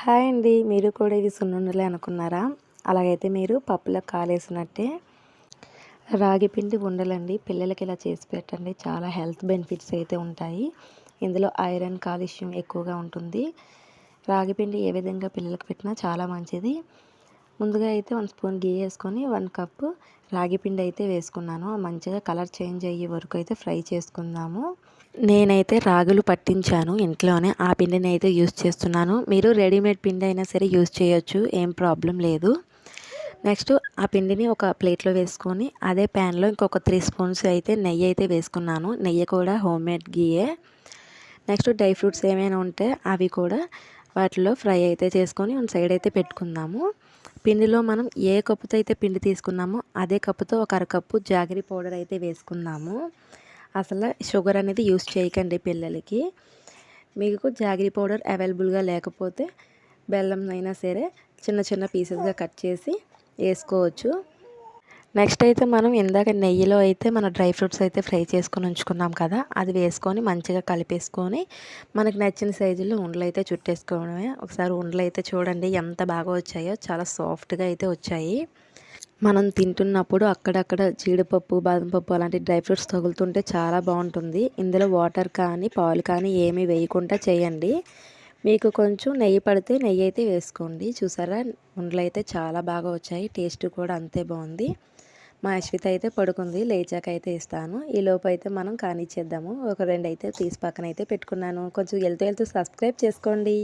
Hi అండి. మీరు కూడా ఇవి సున్నుండలే అనుకున్నారా? అలాగైతే మీరు పప్పులో కాలేసినట్టే రాగి పిండి ఉండలండి. పిల్లలకి ఇలా చేసి పెట్టండి. చాలా హెల్త్ బెనిఫిట్స్ అయితే ఉంటాయి. ఇందులో ఐరన్, కాల్షియం ఎక్కువగా ఉంటుంది. రాగి పిండి ఏ విధంగా పిల్లలకి పెట్టినా చాలా మంచిది. ముందుగా అయితే 1 స్పూన్ గీ వేసుకొని 1 కప్పు రాగి పిండి అయితే వేసుకున్నాను. మంచిగా కలర్ చేంజ్ అయ్యే వరకు అయితే ఫ్రై చేసుకుందాము. నేనైతే రాగులు పట్టించాను ఇంట్లోనే. ఆ పిండిని అయితే యూజ్ చేస్తున్నాను. మీరు రెడీమేడ్ పిండి అయినా సరే యూజ్ చేయొచ్చు, ఏం ప్రాబ్లం లేదు. నెక్స్ట్ ఆ పిండిని ఒక ప్లేట్లో వేసుకొని అదే ప్యాన్లో ఇంకొక 3 స్పూన్స్ అయితే నెయ్యి అయితే వేసుకున్నాను. నెయ్యి కూడా హోమ్మేడ్ గీయే. నెక్స్ట్ డ్రై ఫ్రూట్స్ ఏమైనా ఉంటే అవి కూడా వాటిలో ఫ్రై అయితే చేసుకొని ఒక సైడ్ అయితే పెట్టుకుందాము. పిండిలో మనం ఏ కప్పుతో అయితే పిండి తీసుకున్నామో అదే కప్పుతో ఒక అరకప్పు జాగరి పౌడర్ అయితే వేసుకుందాము. అసలు షుగర్ అనేది యూస్ చేయకండి పిల్లలకి. మీకు జాగరి పౌడర్ అవైలబుల్గా లేకపోతే బెల్లం అయినా సరే చిన్న చిన్న పీసెస్గా కట్ చేసి వేసుకోవచ్చు. నెక్స్ట్ అయితే మనం ఇందాక నెయ్యిలో అయితే మన డ్రై ఫ్రూట్స్ అయితే ఫ్రై చేసుకొని ఉంచుకున్నాం కదా, అది వేసుకొని మంచిగా కలిపేసుకొని మనకు నచ్చిన సైజులో ఉండలు అయితే చుట్టేసుకోవడమే. ఒకసారి ఉండలు అయితే చూడండి ఎంత బాగా వచ్చాయో, చాలా సాఫ్ట్గా అయితే వచ్చాయి. మనం తింటున్నప్పుడు అక్కడక్కడ జీడిపప్పు, బాదం పప్పు అలాంటి డ్రై ఫ్రూట్స్ తగులుతుంటే చాలా బాగుంటుంది. ఇందులో వాటర్ కానీ పాలు కానీ ఏమీ వేయకుండా చేయండి. మీకు కొంచెం నెయ్యి పడితే నెయ్యి అయితే వేసుకోండి. చూసారా, ఉండలు అయితే చాలా బాగా వచ్చాయి. టేస్ట్ కూడా అంతే బాగుంది. మా అశ్విత అయితే పడుకుంది, లేచాక అయితే ఇస్తాను. ఈ లోపు అయితే మనం కానిచ్చేద్దాము. ఒక 2 అయితే తీసి పక్కన అయితే పెట్టుకున్నాను. కొంచెం వెళ్తూ సబ్స్క్రైబ్ చేసుకోండి.